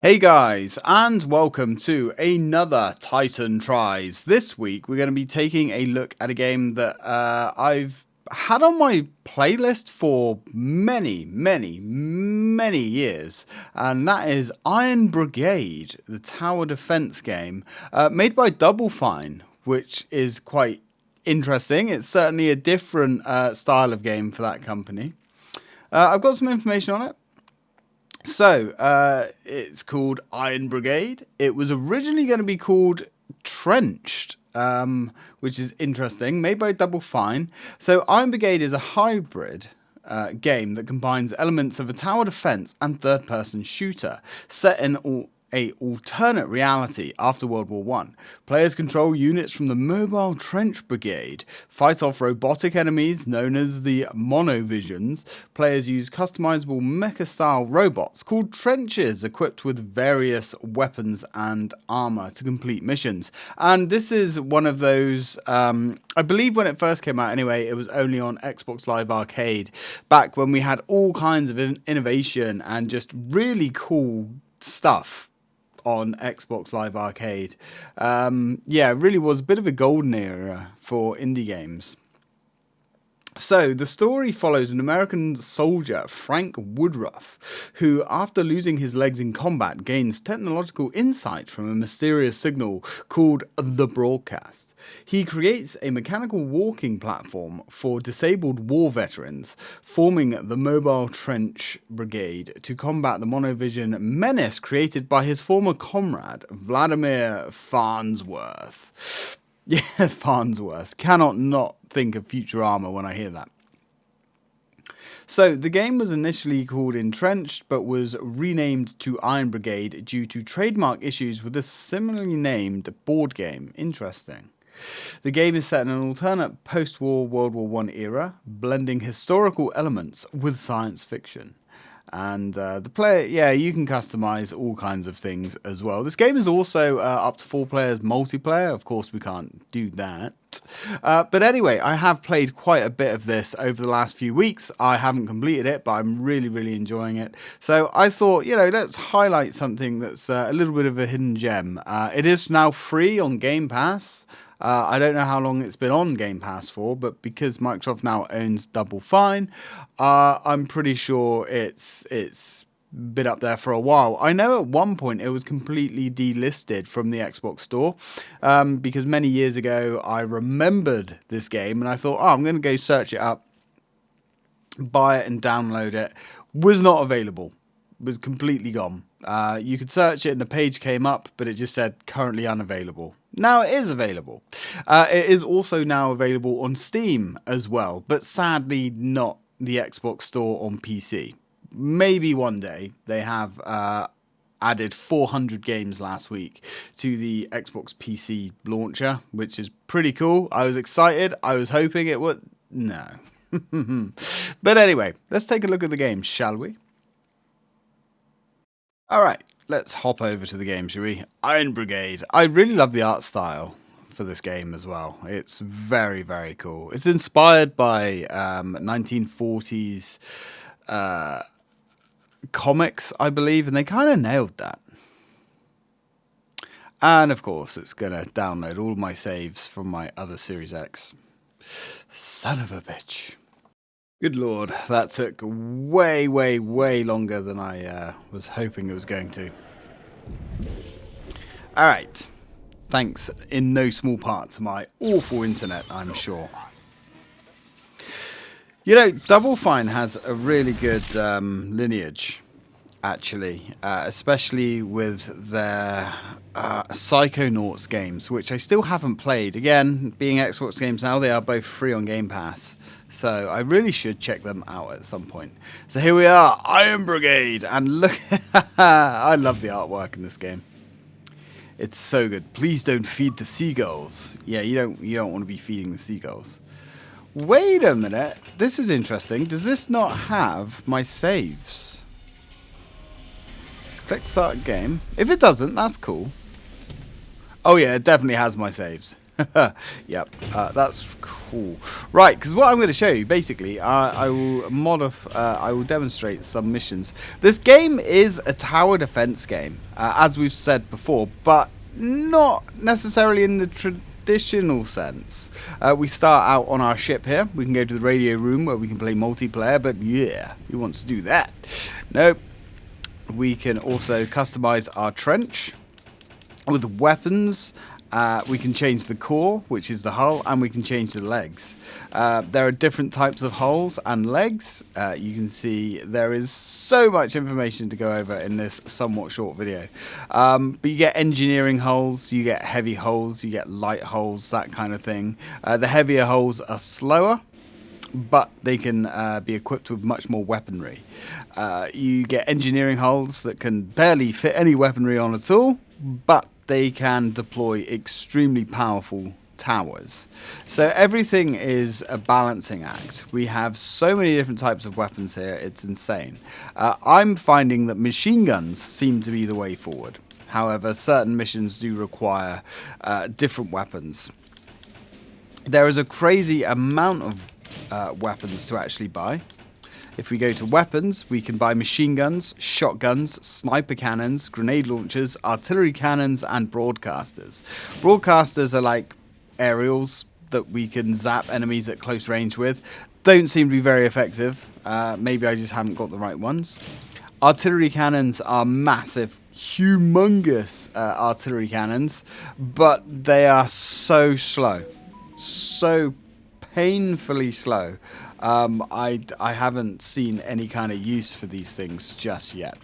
Hey guys, and welcome to another Titan Tries. This week we're going to be taking a look at a game that I've had on my playlist for many years, and that is Iron Brigade, the tower defense game made by Double Fine, which is quite interesting. It's certainly a different style of game for that company. I've got some information on it. So, it's called Iron Brigade. It was originally going to be called Trenched, which is interesting, made by Double Fine. So, Iron Brigade is a hybrid game that combines elements of a tower defense and third-person shooter set in a alternate reality after World War One. Players control units from the Mobile Trench Brigade, fight off robotic enemies known as the Monovisions. Players use customizable mecha-style robots called trenches, equipped with various weapons and armor to complete missions. And this is one of those, I believe when it first came out anyway, it was only on Xbox Live Arcade, back when we had all kinds of innovation and just really cool stuff on Xbox Live Arcade. Yeah, it really was a bit of a golden era for indie games. So, the story follows an American soldier, Frank Woodruff, who, after losing his legs in combat, gains technological insight from a mysterious signal called the broadcast. He creates a mechanical walking platform for disabled war veterans, forming the Mobile Trench Brigade to combat the Monovision menace created by his former comrade, Vladimir Farnsworth. Yeah, Farnsworth. Cannot not think of Futurama when I hear that. So, the game was initially called Entrenched, but was renamed to Iron Brigade due to trademark issues with a similarly named board game. Interesting. The game is set in an alternate post-war World War One era, blending historical elements with science fiction. And the player, yeah, you can customize all kinds of things as well. This game is also up to 4 players multiplayer. Of course, we can't do that. But anyway, I have played quite a bit of this over the last few weeks. I haven't completed it, but I'm really enjoying it. So I thought, let's highlight something that's a little bit of a hidden gem. It is now free on Game Pass. I don't know how long it's been on Game Pass for, but because Microsoft now owns Double Fine, I'm pretty sure it's been up there for a while. I know at one point it was completely delisted from the Xbox Store, because many years ago I remembered this game and I thought, I'm going to go search it up, buy it and download it. Was not available. Was completely gone. You could search it and the page came up, but it just said currently unavailable. Now it is available. It is also now available on Steam as well, but sadly not the Xbox Store on PC. Maybe one day. They have added 400 games last week to the Xbox PC launcher, which is pretty cool. I was excited. I was hoping it would. No. But anyway, let's take a look at the game, shall we? All right, let's hop over to the game, shall we? Iron Brigade. I really love the art style for this game as well. It's very cool. It's inspired by 1940s comics, I believe, and they kind of nailed that. And of course, it's going to download all my saves from my other Series X. Son of a bitch. Good lord, that took way longer than I was hoping it was going to. Alright. Thanks in no small part to my awful internet, I'm sure. Double Fine has a really good lineage, actually. Especially with their Psychonauts games, which I still haven't played. Again, being Xbox games now, they are both free on Game Pass. So I really should check them out at some point. So here we are, Iron Brigade, and look, I love the artwork in this game. It's so good. Please don't feed the seagulls. Yeah, you don't want to be feeding the seagulls. Wait a minute, this is interesting. Does this not have my saves? Let's click start game. If it doesn't, that's cool. Oh yeah, it definitely has my saves. Yep, that's cool. Right, because what I'm going to show you, basically, I will demonstrate some missions. This game is a tower defense game, as we've said before, but not necessarily in the traditional sense. We start out on our ship here. We can go to the radio room where we can play multiplayer, but yeah, who wants to do that? Nope. We can also customize our trench with weapons. We can change the core, which is the hull, and we can change the legs. There are different types of hulls and legs. You can see there is so much information to go over in this somewhat short video. But you get engineering hulls, you get heavy hulls, you get light hulls, that kind of thing. The heavier hulls are slower, but they can be equipped with much more weaponry. You get engineering hulls that can barely fit any weaponry on at all, but they can deploy extremely powerful towers. So everything is a balancing act. We have so many different types of weapons here, it's insane. I'm finding that machine guns seem to be the way forward. However, certain missions do require different weapons. There is a crazy amount of weapons to actually buy. If we go to weapons, we can buy machine guns, shotguns, sniper cannons, grenade launchers, artillery cannons, and broadcasters. Broadcasters are like aerials that we can zap enemies at close range with. Don't seem to be very effective. Maybe I just haven't got the right ones. Artillery cannons are massive, humongous artillery cannons, but they are so slow. So painfully slow. I haven't seen any kind of use for these things just yet.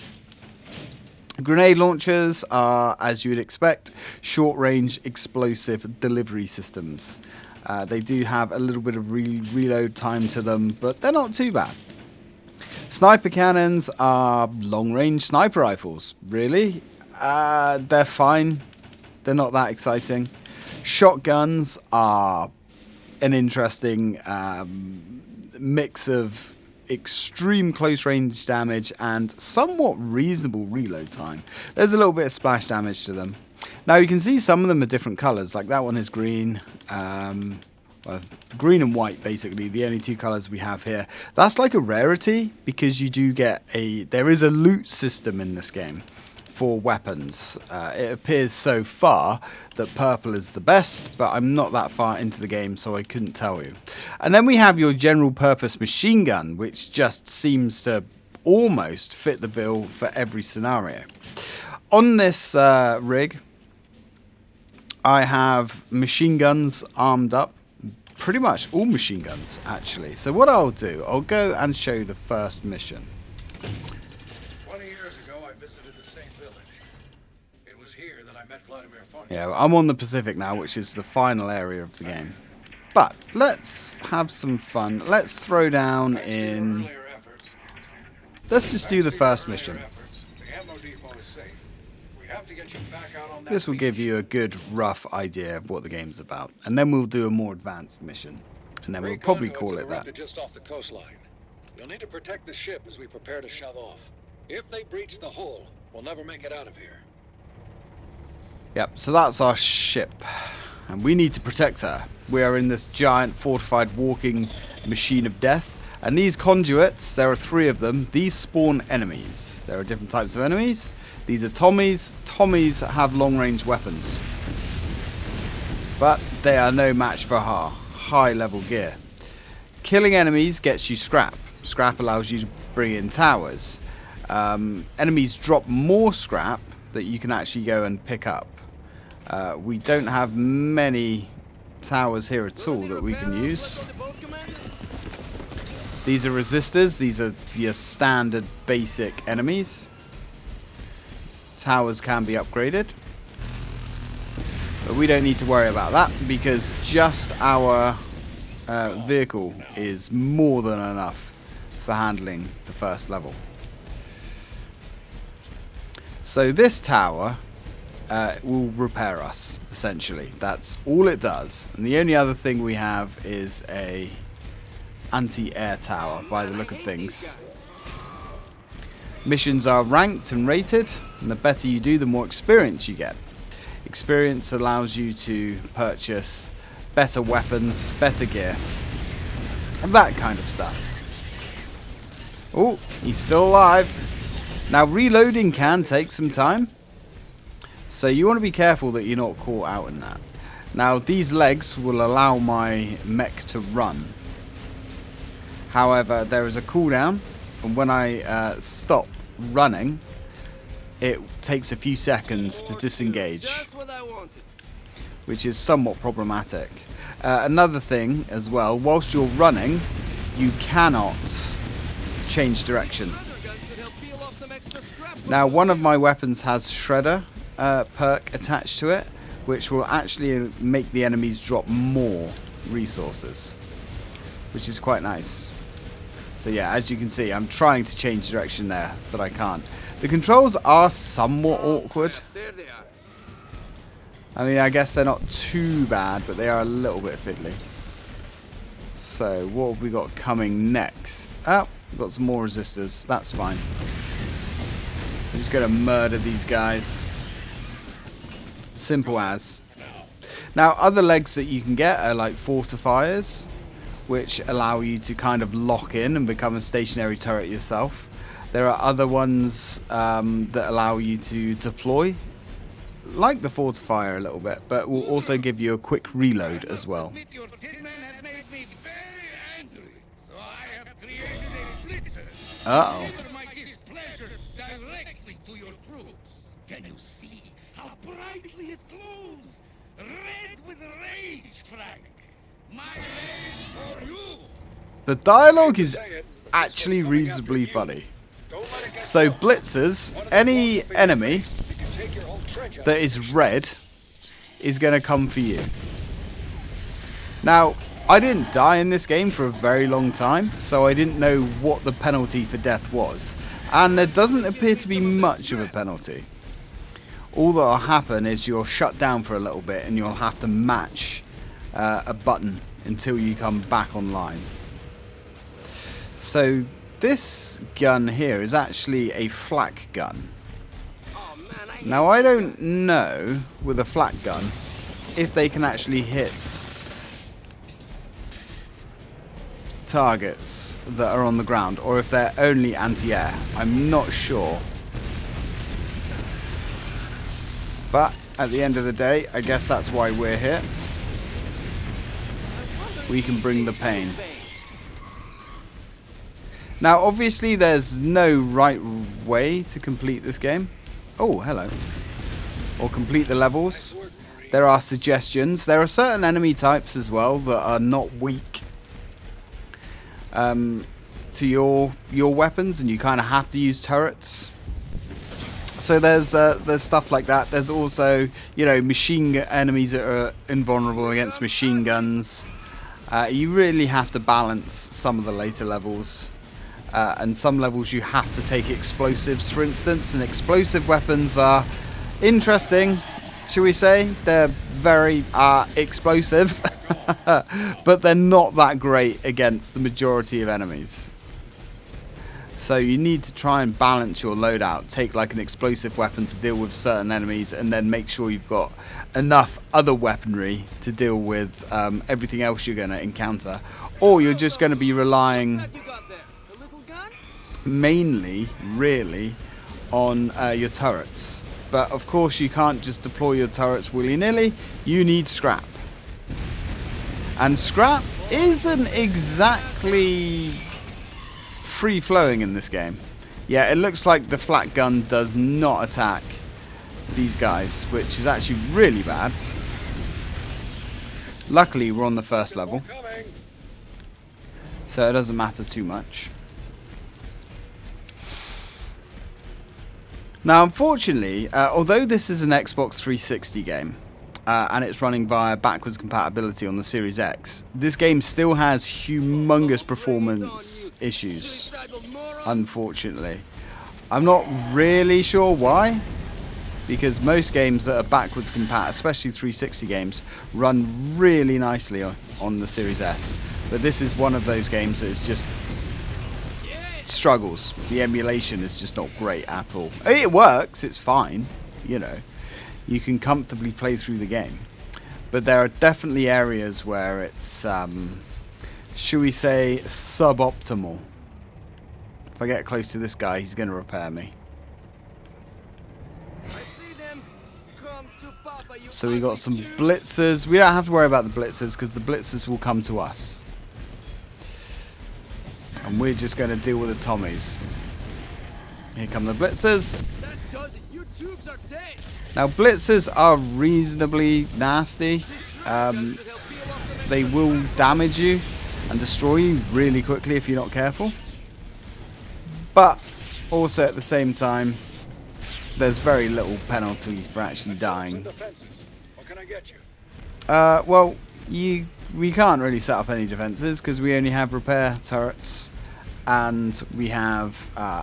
Grenade launchers are, as you would expect, short-range explosive delivery systems. They do have a little bit of reload time to them, but they're not too bad. Sniper cannons are long-range sniper rifles, really. They're fine. They're not that exciting. Shotguns are an interesting mix of extreme close range damage and somewhat reasonable reload time. There's a little bit of splash damage to them. Now you can see some of them are different colours, like that one is green. Well, green and white, basically, the only two colours we have here. That's like a rarity because you do get there is a loot system in this game for weapons. It appears so far that purple is the best, but I'm not that far into the game, so I couldn't tell you. And then we have your general purpose machine gun, which just seems to almost fit the bill for every scenario. On this rig, I have machine guns armed up. Pretty much all machine guns, actually. So what I'll do, I'll go and show you the first mission. 20 years ago, I visited the same village. It was here that I met Vladimir Fonch. Yeah, I'm on the Pacific now, which is the final area of the game. But let's have some fun. Let's throw down in... Let's just do the first mission. This will give you a good rough idea of what the game's about. And then we'll do a more advanced mission. And then we'll probably call it that. Just off the coastline. You'll need to protect the ship as we prepare to shove off. If they breach the hull, we'll never make it out of here. Yep, so that's our ship. And we need to protect her. We are in this giant fortified walking machine of death. And these conduits, there are 3 of them. These spawn enemies. There are different types of enemies. These are Tommies. Tommies have long-range weapons. But they are no match for our high-level gear. Killing enemies gets you scrap. Scrap allows you to bring in towers. Enemies drop more scrap that you can actually go and pick up. We don't have many towers here at all that we can use. These are resistors. These are your standard basic enemies. Towers can be upgraded. But we don't need to worry about that because just our vehicle is more than enough for handling the first level. So this tower will repair us, essentially. That's all it does. And the only other thing we have is a anti-air tower, by the look of things. Missions are ranked and rated, and the better you do, the more experience you get. Experience allows you to purchase better weapons, better gear, and that kind of stuff. Oh, he's still alive. Now, reloading can take some time, so you want to be careful that you're not caught out in that. Now, these legs will allow my mech to run. However, there is a cooldown, and when I stop running, it takes a few seconds to disengage, which is somewhat problematic. Another thing as well, whilst you're running, you cannot change direction. Now, one of my weapons has Shredder perk attached to it, which will actually make the enemies drop more resources, which is quite nice. So yeah, as you can see, I'm trying to change direction there, but I can't. The controls are somewhat awkward. I mean, I guess they're not too bad, but they are a little bit fiddly. So, what have we got coming next? Oh, we've got some more resistors. That's fine. I'm just going to murder these guys. Simple as. Now, other legs that you can get are like fortifiers, which allow you to kind of lock in and become a stationary turret yourself. There are other ones that allow you to deploy, like the fortifier a little bit, but will also give you a quick reload as well. Uh-oh. Can you see how brightly it glows? Red with rage, Frank. My rage for you. The dialogue is actually reasonably funny. So blitzers, any enemy that is red is going to come for you. Now, I didn't die in this game for a very long time, so I didn't know what the penalty for death was. And there doesn't appear to be much of a penalty. All that will happen is you're shut down for a little bit and you'll have to match a button until you come back online. So this gun here is actually a flak gun. Now, I don't know with a flak gun if they can actually hit targets that are on the ground or if they're only anti-air. I'm not sure. But at the end of the day, I guess that's why we're here. We can bring the pain. Now, obviously, there's no right way to complete this game. Oh, hello. Or complete the levels. There are suggestions. There are certain enemy types as well that are not weak to your weapons, and you kind of have to use turrets. So there's stuff like that. There's also, you know, enemies that are invulnerable against machine guns. You really have to balance some of the later levels. And some levels you have to take explosives, for instance. And explosive weapons are interesting, shall we say. They're very explosive. But they're not that great against the majority of enemies. So you need to try and balance your loadout. Take like an explosive weapon to deal with certain enemies, and then make sure you've got enough other weaponry to deal with everything else you're going to encounter. Or you're just going to be relying mainly, really, on your turrets. But of course you can't just deploy your turrets willy-nilly. You need scrap. And scrap isn't exactly free-flowing in this game. Yeah, it looks like the flat gun does not attack these guys, which is actually really bad. Luckily, we're on the first level, so it doesn't matter too much. Now, unfortunately, although this is an Xbox 360 game, and it's running via backwards compatibility on the Series X, this game still has humongous performance issues, unfortunately. I'm not really sure why, because most games that are backwards compatible, especially 360 games, run really nicely on the Series S. But this is one of those games that is just struggles. The emulation is just not great at all. I mean, it works, it's fine, you know. you can comfortably play through the game. But there are definitely areas where it's, should we say, suboptimal. If I get close to this guy, he's going to repair me. So we got some blitzers. We don't have to worry about the blitzers because the blitzers will come to us. And we're just going to deal with the Tommies. Here come the blitzers. Now blitzers are reasonably nasty. They will damage you and destroy you really quickly if you're not careful. But also at the same time, there's very little penalty for actually dying. What can I get you? Well, we can't really set up any defenses because we only have repair turrets and we have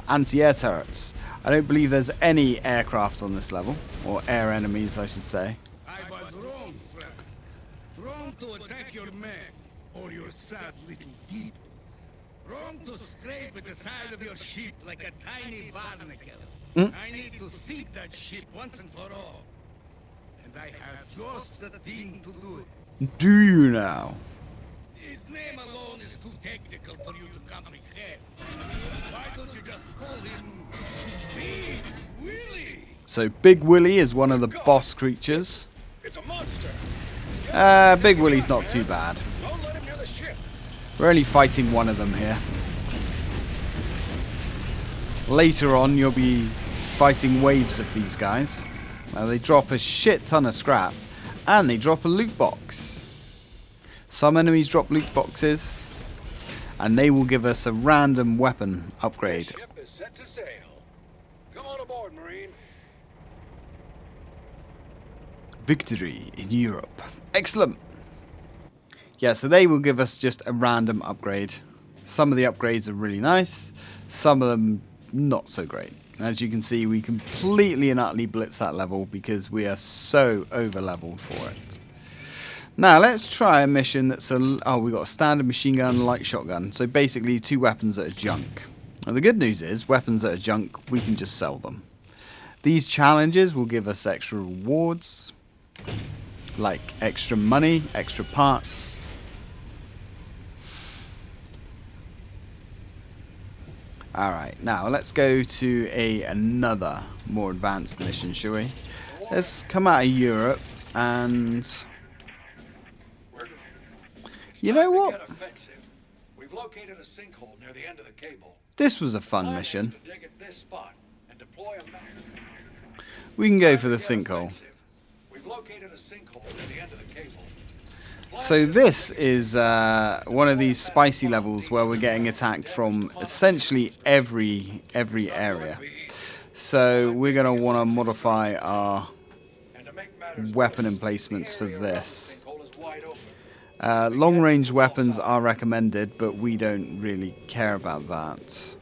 anti-air turrets. I don't believe there's any aircraft on this level, or air enemies, I should say. I was wrong, friend. Wrong to attack your mech, or your sad little people. Wrong to scrape at the side of your ship like a tiny barnacle. I need to sink that ship once and for all. And I have just the thing to do it. Do you now? His name alone is too technical for you to comprehend. Why don't you just call him Big Willie? So Big Willie is one of the boss creatures. It's a monster. Big Willie's not too bad. Don't let him near the ship. We're only fighting one of them here. Later on, you'll be fighting waves of these guys. They drop a shit ton of scrap, and they drop a loot box. Some enemies drop loot boxes, and they will give us a random weapon upgrade. The ship is set to sail. Come on aboard, Marine. Victory in Europe. Excellent. Yeah, so they will give us just a random upgrade. Some of the upgrades are really nice, some of them not so great. As you can see, we completely and utterly blitz that level because we are so over leveled for it. Now let's try a mission that's we got a standard machine gun and light shotgun. So basically 2 weapons that are junk. Now the good news is weapons that are junk, we can just sell them. These challenges will give us extra rewards, like extra money, extra parts. Alright, now let's go to another more advanced mission, shall we? Let's come out of Europe and... You know what? We've located a sinkhole near the end of the cable. This was a fun mission. To dig at this spot and deploy a mech. We can go for the sinkhole. We've located a sinkhole near the end of the cable. So this is one of these spicy levels where we're getting attacked from essentially every area. So we're going to want to modify our weapon emplacements for this. Long-range weapons are recommended, but we don't really care about that.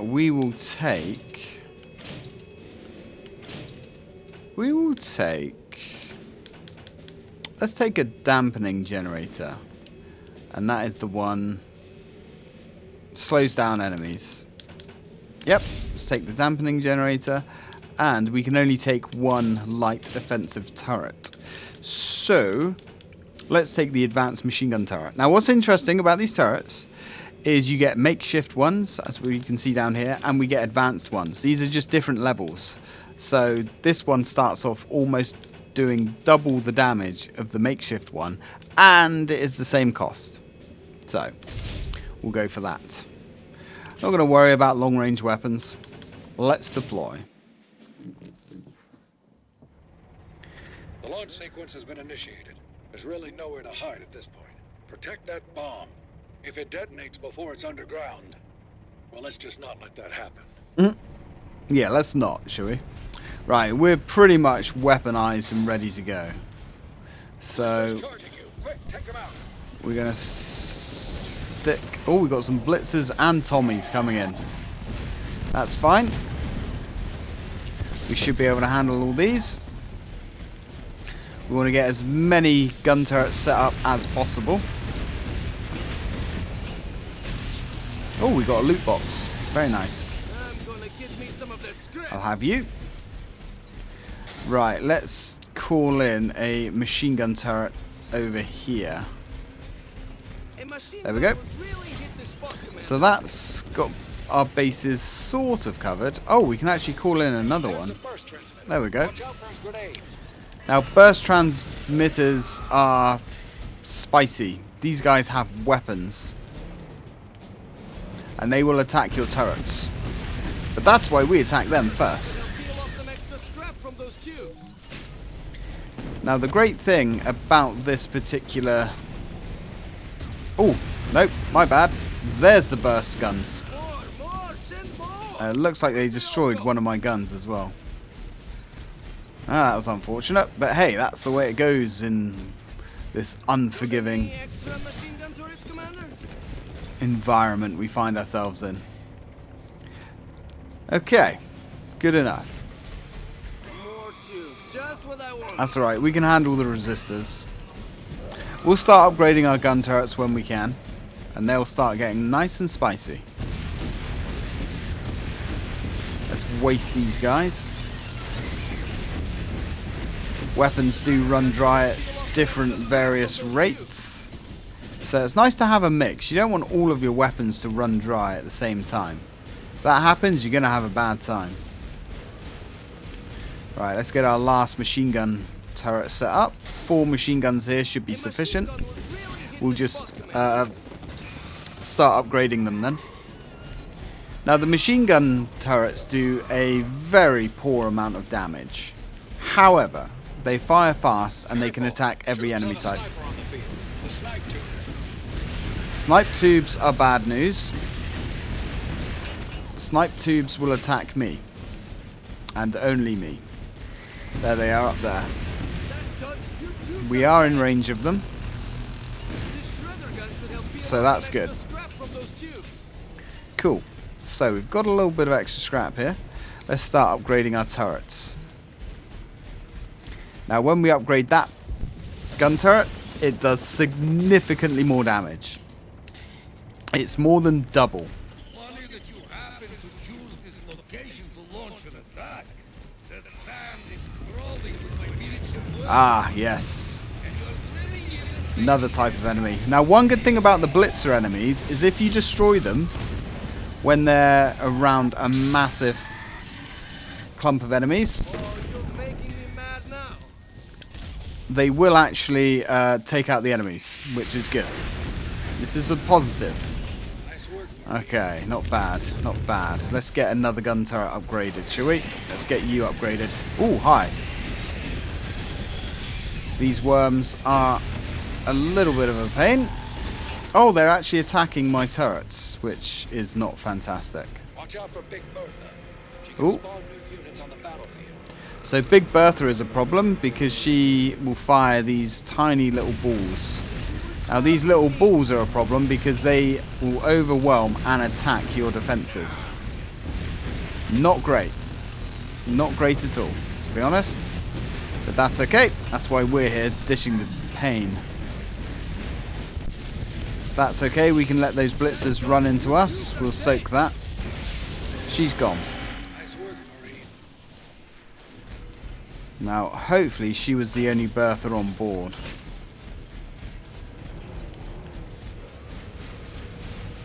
We will take... Let's take a dampening generator. And that is the one... slows down enemies. Yep, let's take the dampening generator. And we can only take 1 light offensive turret. So, let's take the advanced machine gun turret. Now, what's interesting about these turrets is you get makeshift ones, as we can see down here, and we get advanced ones. These are just different levels. So, this one starts off almost doing double the damage of the makeshift one, and it is the same cost. So, we'll go for that. Not going to worry about long-range weapons. Let's deploy. The launch sequence has been initiated. There's really nowhere to hide at this point. Protect that bomb. If it detonates before it's underground, well, let's just not let that happen. Yeah, let's not, shall we? Right, we're pretty much weaponized and ready to go. So, we're going to stick... Oh, we've got some blitzers and Tommies coming in. That's fine. We should be able to handle all these. We want to get as many gun turrets set up as possible. Oh, we got a loot box. Very nice. I'll have you. Right, let's call in a machine gun turret over here. There we go. So that's got our bases sort of covered. Oh, we can actually call in another one. There we go. Now, burst transmitters are spicy. These guys have weapons. And they will attack your turrets. But that's why we attack them first. Now, the great thing about this particular... Oh, nope, my bad. There's the burst guns. Looks like they destroyed one of my guns as well. Ah, that was unfortunate. But hey, that's the way it goes in this unforgiving environment we find ourselves in. Okay, good enough. That's alright, we can handle the resistors. We'll start upgrading our gun turrets when we can, and they'll start getting nice and spicy. Let's waste these guys. Weapons do run dry at different various rates, so it's nice to have a mix. You don't want all of your weapons to run dry at the same time. If that happens, you're going to have a bad time. Right, let's get our last machine gun turret set up. 4 machine guns here should be sufficient. We'll just start upgrading them then. Now, the machine gun turrets do a very poor amount of damage. However, they fire fast and they can attack every enemy type. Snipe tubes are bad news. Snipe tubes will attack me. And only me. There they are up there. We are in range of them. So that's good. Cool. So we've got a little bit of extra scrap here. Let's start upgrading our turrets. Now when we upgrade that gun turret, it does significantly more damage. It's more than double. Funny that you happen to choose this location to launch an attack. The sand is crawling with my miniature. Ah, yes. Another type of enemy. Now, one good thing about the blitzer enemies is if you destroy them when they're around a massive clump of enemies, they will actually take out the enemies, which is good. This is a positive. Okay, not bad, not bad. Let's get another gun turret upgraded, shall we? Let's get you upgraded. Ooh, hi. These worms are a little bit of a pain. Oh, they're actually attacking my turrets, which is not fantastic. Watch out for Big Bertha. She can Ooh. spawn new units on the battlefield. So Big Bertha is a problem because she will fire these tiny little balls. Now these little balls are a problem because they will overwhelm and attack your defenses. Not great. Not great at all, to be honest. But that's okay. That's why we're here, dishing the pain. That's okay, we can let those blitzers run into us. We'll soak that. She's gone. Nice work, Marine. Now, hopefully she was the only Bertha on board.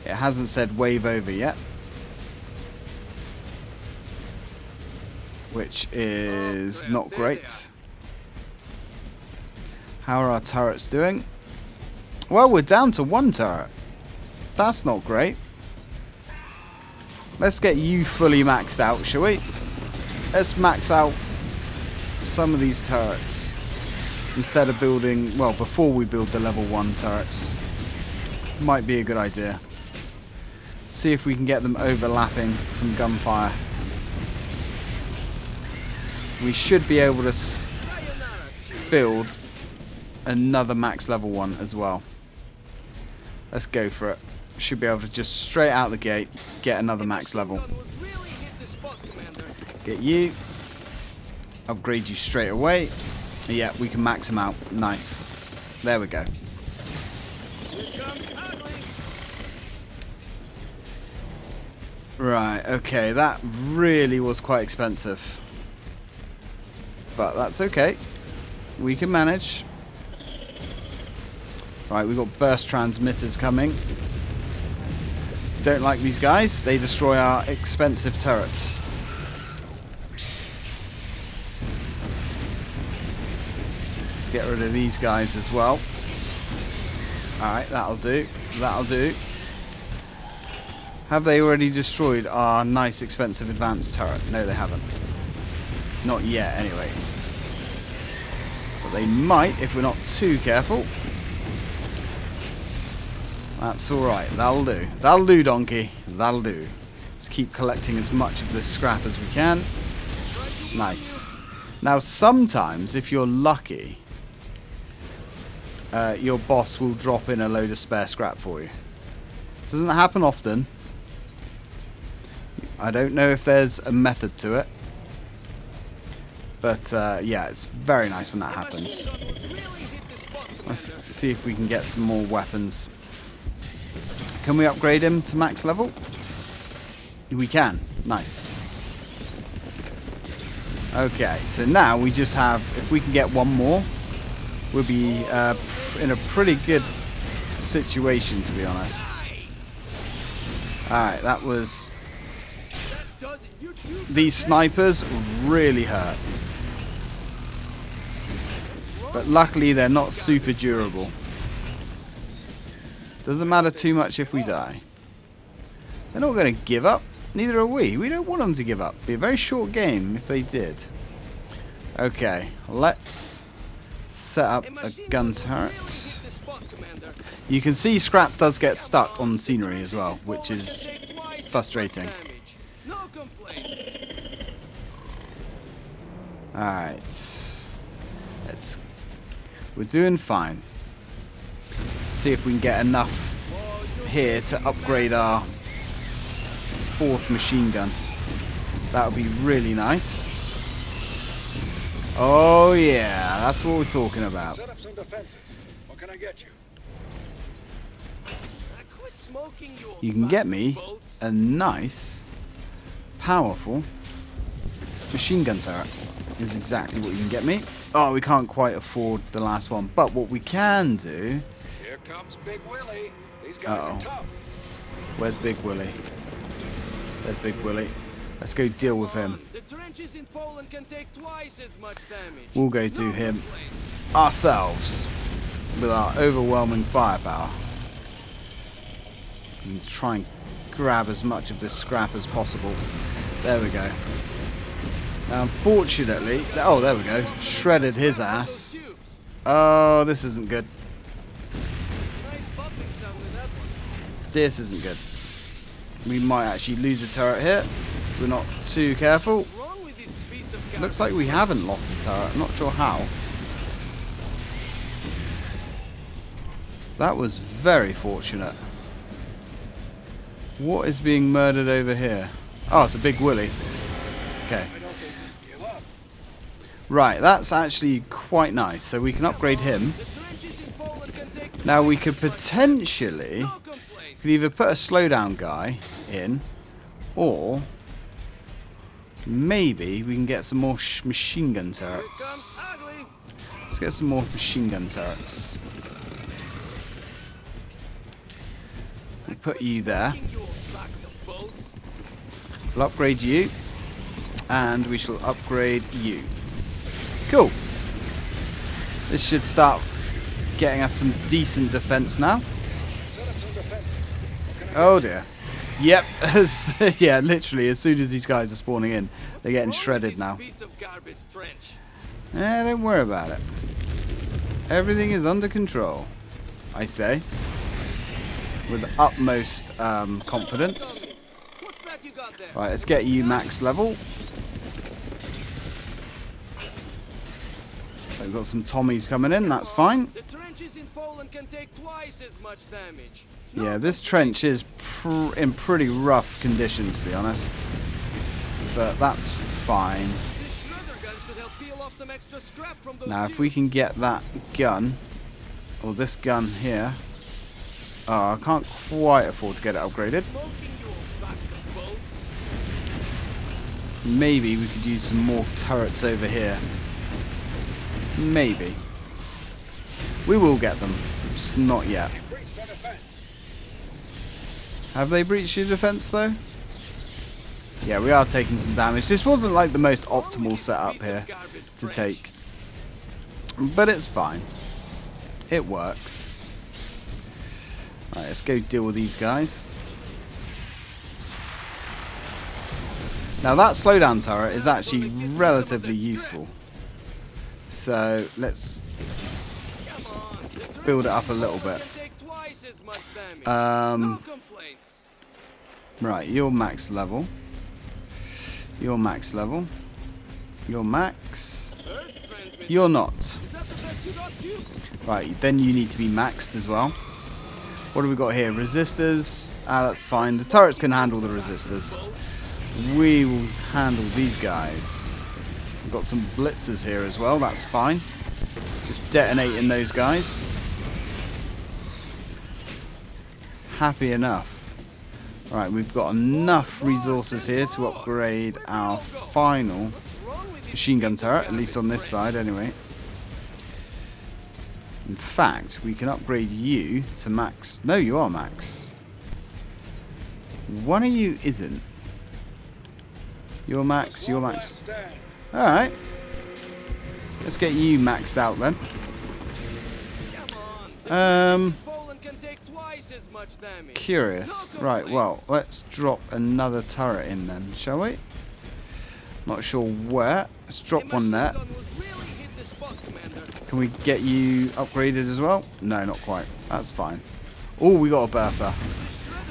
It hasn't said wave over yet. Which is not great. How are our turrets doing? Well, we're down to 1 turret. That's not great. Let's get you fully maxed out, shall we? Let's max out some of these turrets. Instead of building, well, before we build the level 1 turrets. Might be a good idea. See if we can get them overlapping some gunfire. We should be able to build another max level 1 as well. Let's go for it. Should be able to just straight out the gate get another max level. Get you. Upgrade you straight away. Yeah, we can max them out. Nice. There we go. Right, okay, that really was quite expensive. but that's okay. We can manage. Right, we've got burst transmitters coming. Don't like these guys. They destroy our expensive turrets. Let's get rid of these guys as well. Alright, that'll do. That'll do. Have they already destroyed our nice, expensive advanced turret? No, they haven't. Not yet, anyway. But they might if we're not too careful. That's alright. That'll do. That'll do, donkey. That'll do. Let's keep collecting as much of this scrap as we can. Nice. Now, sometimes, if you're lucky, your boss will drop in a load of spare scrap for you. Doesn't happen often. I don't know if there's a method to it. But, yeah, it's very nice when that happens. Let's see if we can get some more weapons. Can we upgrade him to max level? We can. Nice. Okay, so now we just have... If we can get one more, we'll be in a pretty good situation, to be honest. Alright, that was... These snipers really hurt. But luckily they're not super durable. Doesn't matter too much if we die. They're not going to give up. Neither are we. We don't want them to give up. It'd be a very short game if they did. Okay, let's set up a gun turret. You can see scrap does get stuck on the scenery as well, which is frustrating. Alright. We're doing fine. See if we can get enough here to upgrade our 4th machine gun. That would be really nice. Oh yeah, that's what we're talking about. Set up some defenses. What can I get you? You can get me a nice, powerful machine gun turret. Is exactly what you can get me. Oh, we can't quite afford the last one, but what we can do... Here comes Big Willie. These guys are tough. Where's Big Willie? There's Big Willie. Let's go deal with him. The trenches in Poland can take twice as much damage. We'll go do him ourselves with our overwhelming firepower. And try and grab as much of this scrap as possible. There we go. Now, unfortunately... Oh, there we go. Shredded his ass. Oh, this isn't good. This isn't good. We might actually lose a turret here. If we're not too careful. Looks like we haven't lost the turret. I'm not sure how. That was very fortunate. What is being murdered over here? Oh, it's a Big Willie. Okay. Right, that's actually quite nice. So we can upgrade him. Now we could potentially either put a slowdown guy in, or maybe we can get some more machine gun turrets. Let's get some more machine gun turrets. We'll put you there. We'll upgrade you, and we shall upgrade you. Cool. This should start getting us some decent defense now. Oh dear. Yep. Yeah, literally, as soon as these guys are spawning in, they're getting shredded now. Don't worry about it. Everything is under control, I say. With the utmost confidence. Right, let's get you max level. So we've got some Tommies coming in, that's fine. The trenches in Poland can take twice as much damage. Yeah, this trench is in pretty rough condition, to be honest. But that's fine. Now, if we can get that gun, or this gun here. Oh, I can't quite afford to get it upgraded. Maybe we could use some more turrets over here. Maybe. We will get them. Just not yet. They've breached our defense. Have they breached your defense though? Yeah, we are taking some damage. This wasn't like the most optimal setup here to take. But it's fine. It works. Alright, let's go deal with these guys. Now that slowdown turret is actually relatively useful. So let's build it up a little bit. Right, you're max level. You're max level. You're max. You're not. Right, then you need to be maxed as well. What do we got here? Resistors. Ah, that's fine. The turrets can handle the resistors. We will handle these guys. We've got some blitzers here as well. That's fine. Just detonating those guys. Happy enough. Alright, we've got enough resources here to upgrade our final machine gun turret, at least on this side anyway. In fact, we can upgrade you to max. No, you are max. One of you isn't. You're max, you're max. Alright. Let's get you maxed out then. Curious. Right, well, let's drop another turret in then, shall we? Not sure where. Let's drop one there. Can we get you upgraded as well? No, not quite. That's fine. Oh, we got a bertha.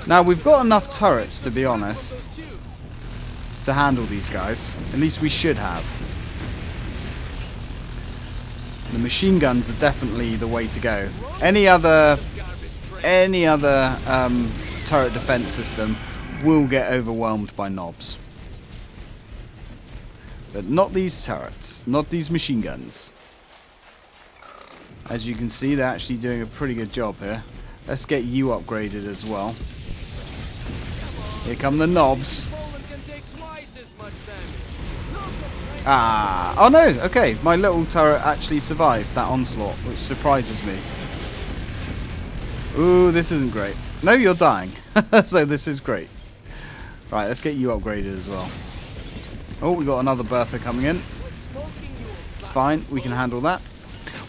Now, we've got enough turrets, to be honest, to handle these guys. At least we should have. The machine guns are definitely the way to go. Any other turret defense system will get overwhelmed by knobs. But not these turrets. Not these machine guns. As you can see, they're actually doing a pretty good job here. Let's get you upgraded as well. Here come the knobs. Ah, oh no, okay. My little turret actually survived that onslaught, which surprises me. Ooh, this isn't great. No, you're dying. So this is great. Right, let's get you upgraded as well. Oh, we got another bertha coming in. It's fine, we can handle that.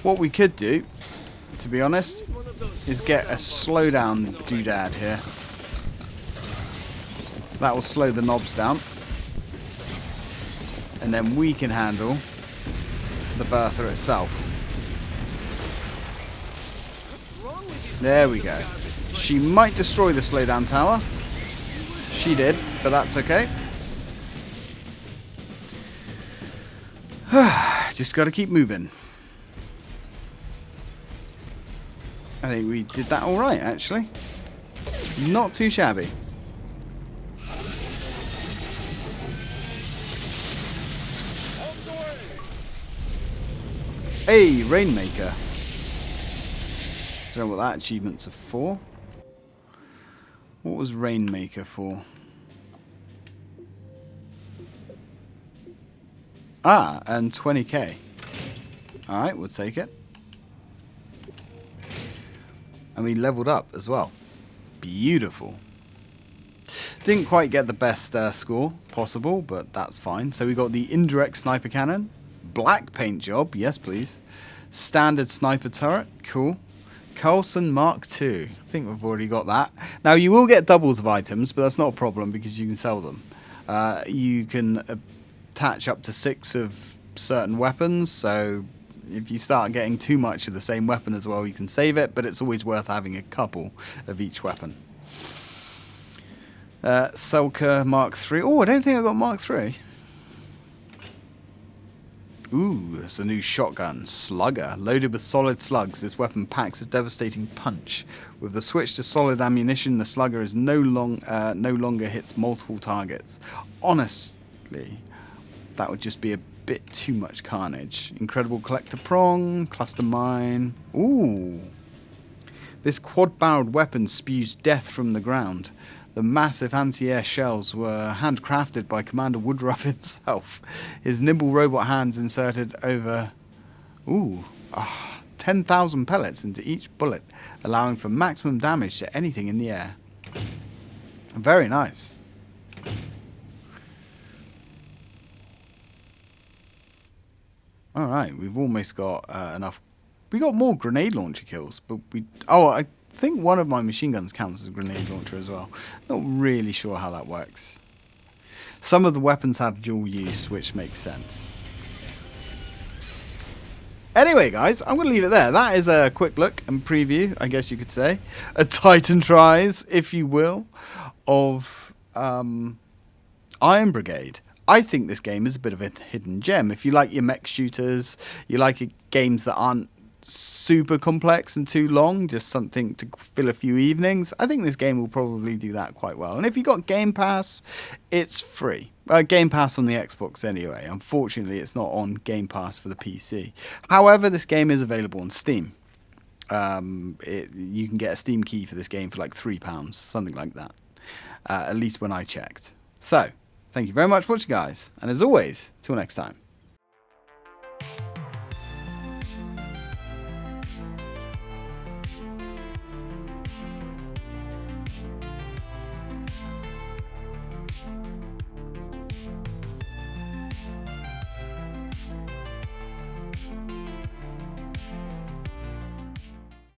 What we could do, to be honest, is get a slowdown doodad here. That will slow the knobs down. And then we can handle the bertha itself. There we go. She might destroy the slowdown tower. She did, but that's okay. Just got to keep moving. I think we did that all right, actually. Not too shabby. Hey, Rainmaker. Don't know what that achievement's for. What was Rainmaker for? Ah, and 20k. Alright, we'll take it. And we leveled up as well. Beautiful. Didn't quite get the best score possible, but that's fine. So we got the indirect sniper cannon. Black paint job, yes please. Standard sniper turret, cool. Carlson Mark II. I think we've already got that. Now you will get doubles of items, but that's not a problem because you can sell them. You can attach up to 6 of certain weapons, so if you start getting too much of the same weapon as well, you can save it, but it's always worth having a couple of each weapon. Selker Mark III. Oh, I don't think I got Mark III. Ooh, it's a new shotgun. Slugger. Loaded with solid slugs, this weapon packs a devastating punch. With the switch to solid ammunition, the slugger is no longer hits multiple targets. Honestly, that would just be a bit too much carnage. Incredible collector prong, cluster mine. Ooh. This quad-barreled weapon spews death from the ground. The massive anti-air shells were handcrafted by Commander Woodruff himself. His nimble robot hands inserted over Ooh, 10,000 pellets into each bullet, allowing for maximum damage to anything in the air. Very nice. Alright, we've almost got enough. We got more grenade launcher kills, but I think one of my machine guns counts as a grenade launcher as well. Not really sure how that works. Some of the weapons have dual use, which makes sense. Anyway, guys, I'm going to leave it there. That is a quick look and preview, I guess you could say. A Titan tries, if you will, of Iron Brigade. I think this game is a bit of a hidden gem. If you like your mech shooters, you like games that aren't super complex and too long, just something to fill a few evenings, I think this game will probably do that quite well. And if you got Game Pass, it's free. Game Pass on the Xbox anyway. Unfortunately, it's not on Game Pass for the PC. However, this game is available on Steam. You can get a Steam key for this game for like £3, something like that. At least when I checked. So, thank you very much for watching, guys. And as always, till next time.